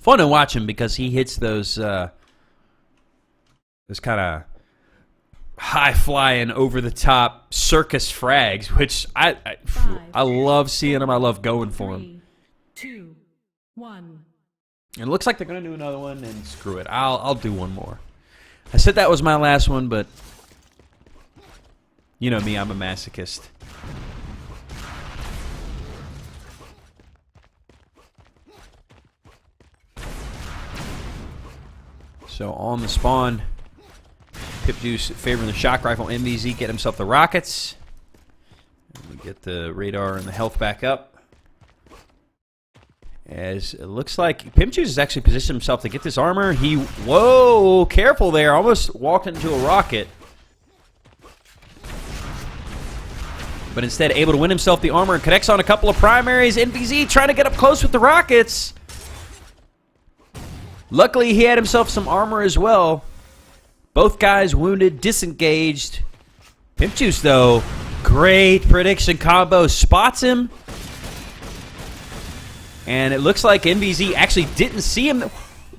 Fun to watch him because he hits those kind of high-flying, over-the-top circus frags, which I love seeing them. I love going for them. 3, 2, 1. And it looks like they're going to do another one, and screw it. I'll do one more. I said that was my last one, but you know me, I'm a masochist. So on the spawn, pimpjuice favoring the shock rifle. MVZ get himself the rockets. And we get the radar and the health back up. As it looks like pimpjuice has actually positioned himself to get this armor. Whoa, careful there. Almost walked into a rocket. But instead able to win himself the armor and connects on a couple of primaries. MVZ trying to get up close with the rockets. Luckily, he had himself some armor as well. Both guys wounded, disengaged. Pimpjuice, though, great prediction combo. Spots him. And it looks like NVZ actually didn't see him.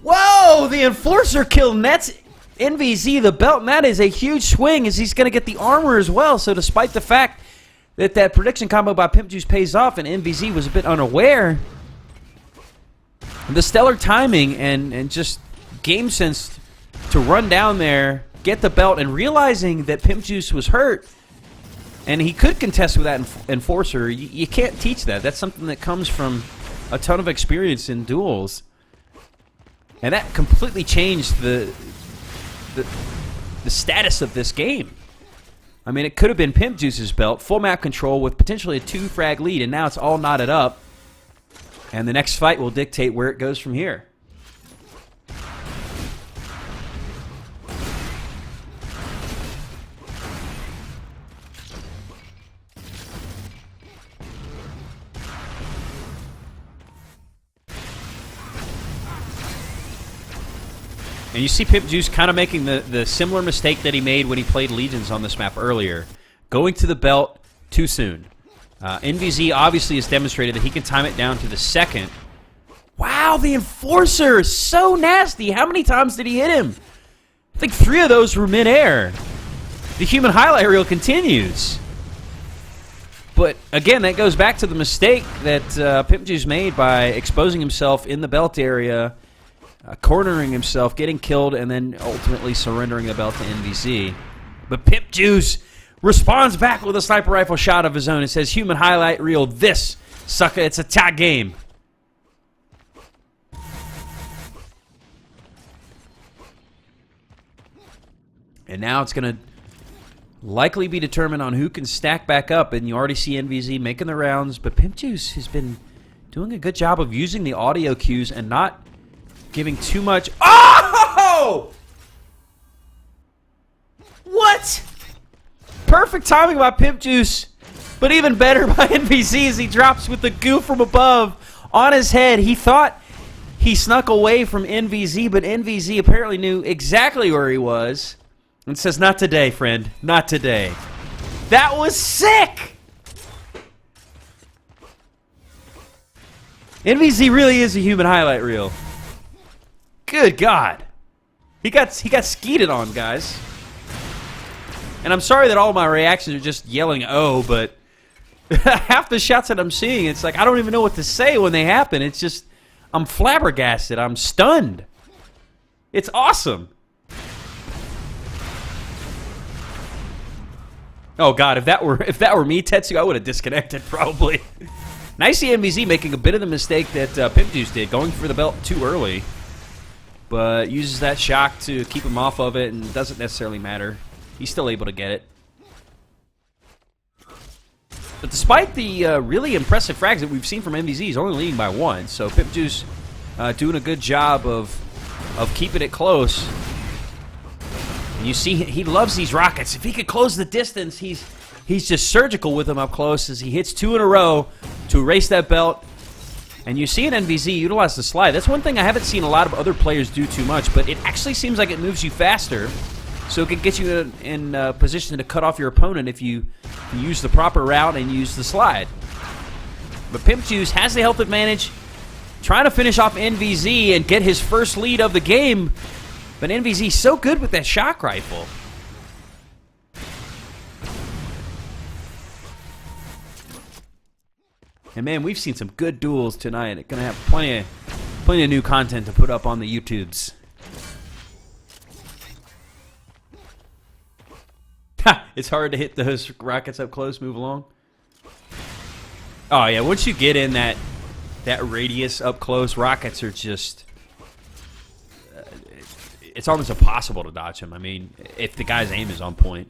Whoa! The Enforcer killed, and that's NVZ the belt, and that is a huge swing as he's going to get the armor as well. So despite the fact that that prediction combo by Pimpjuice pays off and NVZ was a bit unaware, the stellar timing and just game sense to run down there, get the belt, and realizing that Pimpjuice was hurt and he could contest with that Enforcer. You can't teach that. That's something that comes from a ton of experience in duels. And that completely changed the status of this game. I mean, it could have been Pimpjuice's belt, full map control with potentially a 2-frag lead, and now it's all knotted up. And the next fight will dictate where it goes from here. And you see Pimpjuice kind of making the similar mistake that he made when he played Legions on this map earlier. Going to the belt too soon. NVZ obviously has demonstrated that he can time it down to the second. Wow, the Enforcer is so nasty. How many times did he hit him? I think 3 of those were midair. The human highlight reel continues. But again, that goes back to the mistake that Pimpjuice made by exposing himself in the belt area, cornering himself, getting killed, and then ultimately surrendering the belt to NVZ. But Pimpjuice responds back with a sniper rifle shot of his own and says, human highlight reel, this, sucker, it's a tag game. And now it's going to likely be determined on who can stack back up, and you already see NVZ making the rounds, but Pimpjuice has been doing a good job of using the audio cues and not giving too much. Oh! What? Perfect timing by Pimpjuice, but even better by NVZ as he drops with the goo from above on his head. He thought he snuck away from NVZ, but NVZ apparently knew exactly where he was and says, not today, friend, not today. That was sick! NVZ really is a human highlight reel. Good God. He got skeeted on, guys. And I'm sorry that all my reactions are just yelling, oh, but half the shots that I'm seeing, it's like I don't even know what to say when they happen. It's just, I'm flabbergasted. I'm stunned. It's awesome. Oh, God, if that were me, Tetsu, I would have disconnected probably. Nice see MVZ making a bit of the mistake that Pimpjuice did, going for the belt too early. But uses that shock to keep him off of it, and it doesn't necessarily matter. He's still able to get it. But despite the really impressive frags that we've seen from MVZ, he's only leading by 1. So Pimpjuice doing a good job of keeping it close. And you see he loves these rockets. If he could close the distance, he's just surgical with them up close as he hits 2 in a row to erase that belt. And you see an NVZ utilize the slide. That's one thing I haven't seen a lot of other players do too much, but it actually seems like it moves you faster. So it can get you in position to cut off your opponent if you use the proper route and use the slide. But Pimpjuice has the health advantage, trying to finish off NVZ and get his first lead of the game. But NVZ's so good with that shock rifle. And man, we've seen some good duels tonight. It's gonna have plenty of new content to put up on the YouTubes. Ha! It's hard to hit those rockets up close. Move along. Oh yeah, once you get in that radius up close, rockets are just. It's almost impossible to dodge them. I mean, if the guy's aim is on point.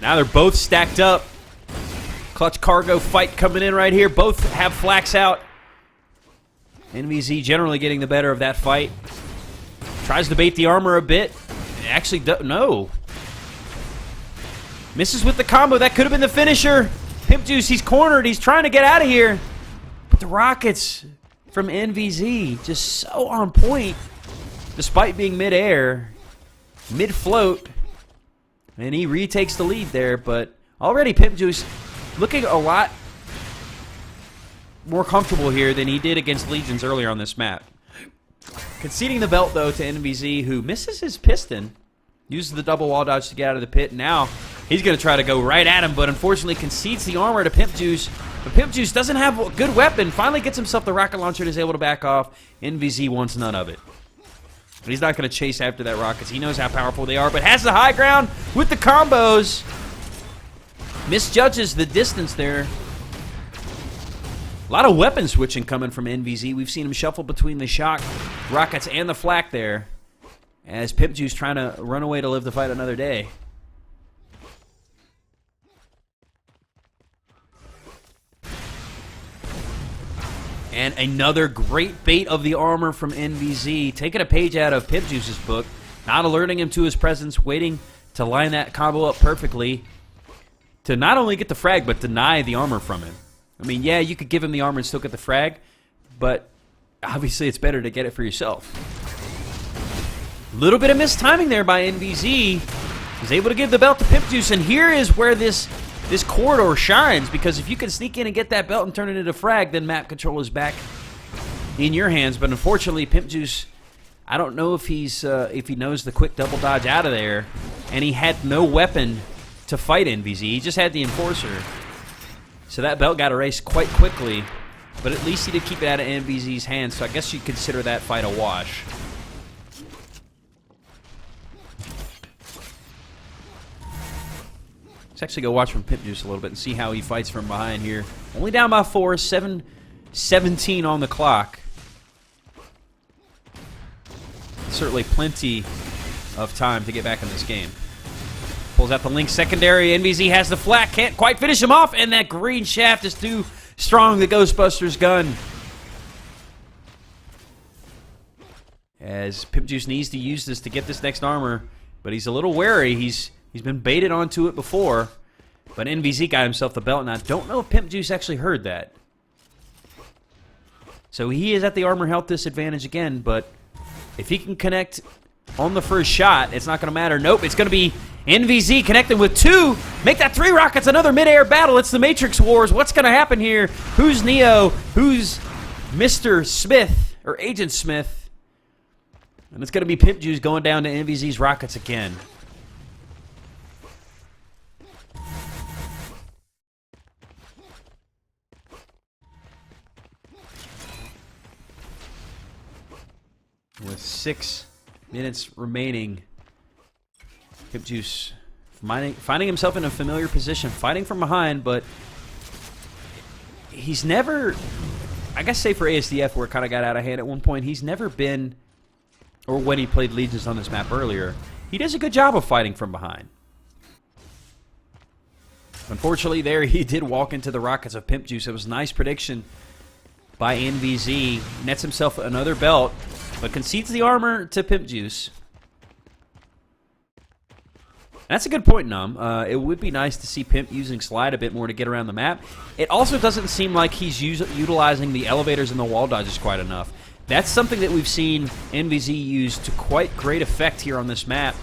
Now they're both stacked up. Clutch cargo fight coming in right here. Both have flax out. NVZ generally getting the better of that fight. Tries to bait the armor a bit. Actually, no. Misses with the combo. That could have been the finisher. Pimpjuice, he's cornered. He's trying to get out of here. But the rockets from NVZ just so on point. Despite being mid-air. Mid-float. And he retakes the lead there, but already Pimpjuice looking a lot more comfortable here than he did against Legions earlier on this map. Conceding the belt, though, to NVZ, who misses his piston. Uses the double wall dodge to get out of the pit. Now he's going to try to go right at him, but unfortunately concedes the armor to Pimpjuice. But Pimpjuice doesn't have a good weapon. Finally gets himself the rocket launcher and is able to back off. NVZ wants none of it. But he's not going to chase after that rockets. He knows how powerful they are, but has the high ground with the combos. Misjudges the distance there. A lot of weapon switching coming from NVZ. We've seen him shuffle between the shock, rockets, and the flak there. As Pimpjuice trying to run away to live the fight another day. And another great bait of the armor from NVZ. Taking a page out of Pimpjuice's book. Not alerting him to his presence. Waiting to line that combo up perfectly. To not only get the frag, but deny the armor from him. I mean, yeah, you could give him the armor and still get the frag. But obviously it's better to get it for yourself. A little bit of mistiming there by NVZ. He's able to give the belt to Pimpjuice. And here is where this corridor shines, because if you can sneak in and get that belt and turn it into frag, then map control is back in your hands. But unfortunately, Pimpjuice, I don't know if he knows the quick double dodge out of there, and he had no weapon to fight NVZ. He just had the Enforcer. So that belt got erased quite quickly, but at least he did keep it out of NVZ's hands, so I guess you'd consider that fight a wash. Let's actually go watch from Pimpjuice a little bit and see how he fights from behind here. Only down by 4, 7:17 on the clock. Certainly plenty of time to get back in this game. Pulls out the Link secondary. NVZ has the flak. Can't quite finish him off, and that green shaft is too strong. The Ghostbusters gun. As Pimpjuice needs to use this to get this next armor, but he's a little wary. He's been baited onto it before, but NVZ got himself the belt, and I don't know if Pimpjuice actually heard that. So he is at the armor health disadvantage again, but if he can connect on the first shot, it's not going to matter. Nope, it's going to be NVZ connecting with 2. Make that 3 rockets, another mid-air battle. It's the Matrix Wars. What's going to happen here? Who's Neo? Who's Mr. Smith, or Agent Smith? And it's going to be Pimpjuice going down to NVZ's rockets again. With 6 minutes remaining, Pimpjuice finding himself in a familiar position, fighting from behind, but he's never, I guess say for ASDF where it kind of got out of hand at one point, he's never been, or when he played Legions on this map earlier, he does a good job of fighting from behind. Unfortunately there he did walk into the rockets of Pimpjuice. It was a nice prediction by NVZ. Nets himself another belt, but concedes the armor to Pimpjuice. That's a good point, Num. It would be nice to see Pimp using Slide a bit more to get around the map. It also doesn't seem like he's utilizing the elevators and the wall dodges quite enough. That's something that we've seen NVZ use to quite great effect here on this map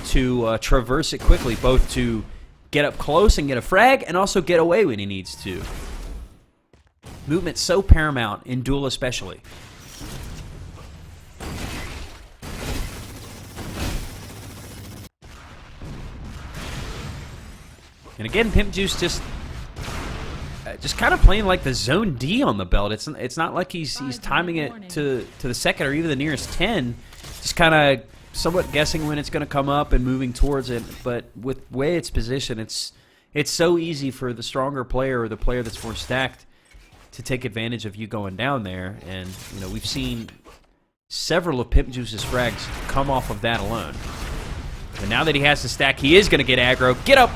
to traverse it quickly, both to get up close and get a frag, and also get away when he needs to. Movement so paramount in Duel especially. And again, pimpjuice just kind of playing like the zone D on the belt. It's not like he's timing it to the second or even the nearest 10. Just kind of somewhat guessing when it's going to come up and moving towards it. But with the way it's positioned, it's so easy for the stronger player or the player that's more stacked to take advantage of you going down there. And you know, we've seen several of pimpjuice's frags come off of that alone. And now that he has the stack, he is going to get aggro. Get up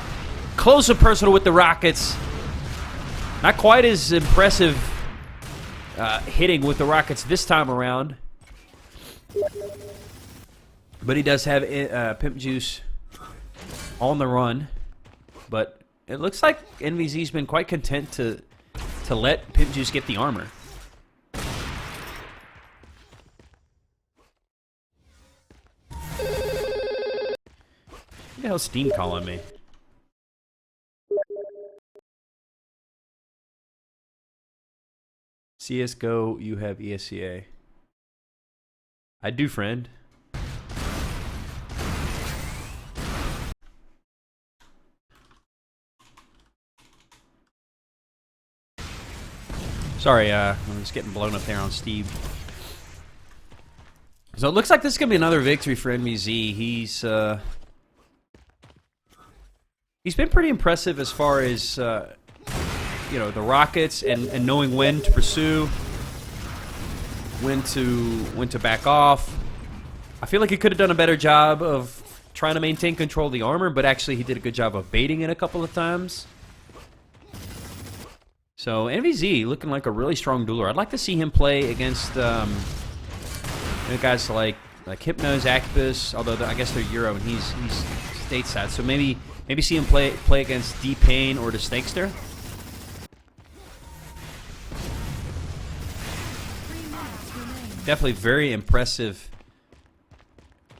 close and personal with the rockets. Not quite as impressive hitting with the rockets this time around. But he does have pimpjuice on the run. But it looks like NVZ's been quite content to let pimpjuice get the armor. What the hell's Steam calling me? CSGO, you have ESCA. I do, friend. Sorry, I'm just getting blown up there on Steve. So it looks like this is going to be another victory for NVZ. He's been pretty impressive as far as you know, the rockets and knowing when to pursue, when to back off. I feel like he could have done a better job of trying to maintain control of the armor, but actually he did a good job of baiting it a couple of times. So NVZ looking like a really strong dueler. I'd like to see him play against you know, guys like Hypnos, Actibus, although I guess they're Euro and he's stateside. So maybe see him play against D-Pain or the Snakester. Definitely very impressive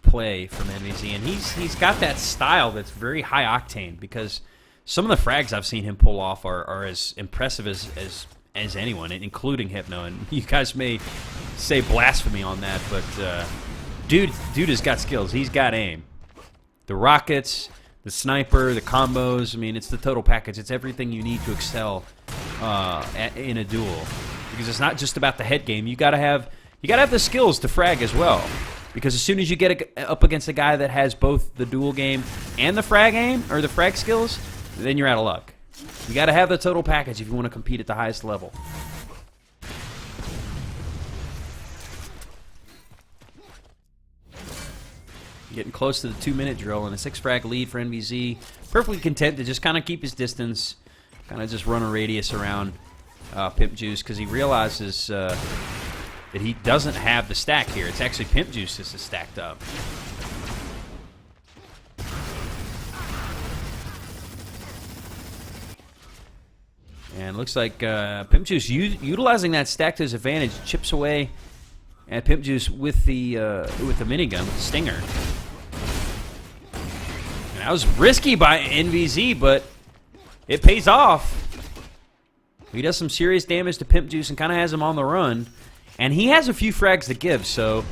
play from NVZ, and he's got that style that's very high octane, because some of the frags I've seen him pull off are as impressive as anyone, including Hypno. And you guys may say blasphemy on that, but dude has got skills. He's got aim. The rockets, the sniper, the combos. I mean, it's the total package. It's everything you need to excel in a duel, because it's not just about the head game. You gotta have the skills to frag as well. Because as soon as you get up against a guy that has both the duel game and the frag aim, or the frag skills, then you're out of luck. You got to have the total package if you want to compete at the highest level. Getting close to the 2-minute drill and a 6-frag lead for NVZ. Perfectly content to just kind of keep his distance, kind of just run a radius around pimpjuice, because he realizes that he doesn't have the stack here. It's actually pimpjuice that's stacked up. And looks like pimpjuice utilizing that stack to his advantage, chips away at pimpjuice with the minigun, with the stinger. And that was risky by NVZ, but it pays off. He does some serious damage to pimpjuice and kind of has him on the run. And he has a few frags to give, so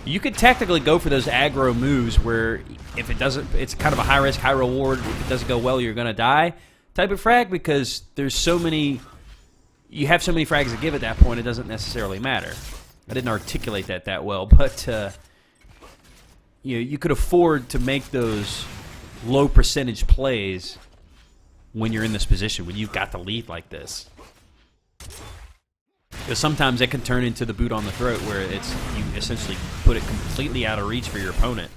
you could technically go for those aggro moves where if it doesn't, it's kind of a high risk, high reward. If it doesn't go well, you're going to die type of frag, because there's so many, you have so many frags to give at that point, it doesn't necessarily matter. I didn't articulate that well, but you know, you could afford to make those low percentage plays when you're in this position, when you've got the lead like this. Because sometimes it can turn into the boot on the throat, where you essentially put it completely out of reach for your opponent.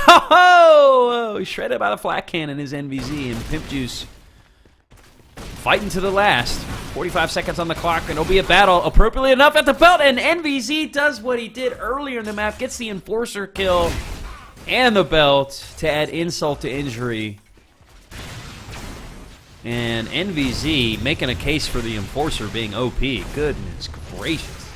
Oh, shredded by the flat cannon is NVZ, and pimpjuice fighting to the last. 45 seconds on the clock, and it'll be a battle appropriately enough at the belt, and NVZ does what he did earlier in the map, gets the enforcer kill and the belt to add insult to injury. And NVZ making a case for the enforcer being OP. Goodness gracious.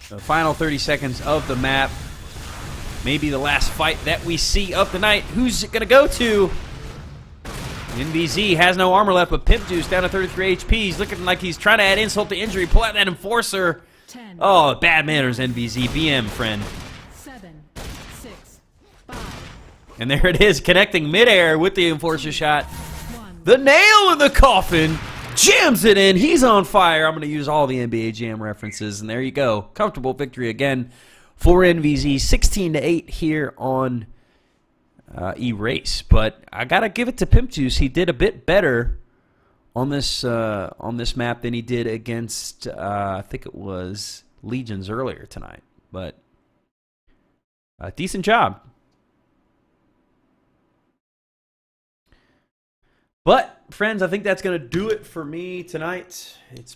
The final 30 seconds of the map. Maybe the last fight that we see of the night. Who's it going to go to? NVZ has no armor left, but pimpjuice down to 33 HP. He's looking like he's trying to add insult to injury. Pull out that enforcer. 10, Oh, bad manners, NVZ. BM, friend. 7, 6, 5, And there it is, connecting midair with the enforcer shot. 1. The nail in the coffin. Jams it in. He's on fire. I'm going to use all the NBA Jam references, and there you go. Comfortable victory again for NVZ. 16-8 here on Erase. But I got to give it to pimpjuice. He did a bit better on this map than he did against, I think it was Legions earlier tonight. But decent job. But, friends, I think that's going to do it for me tonight. It's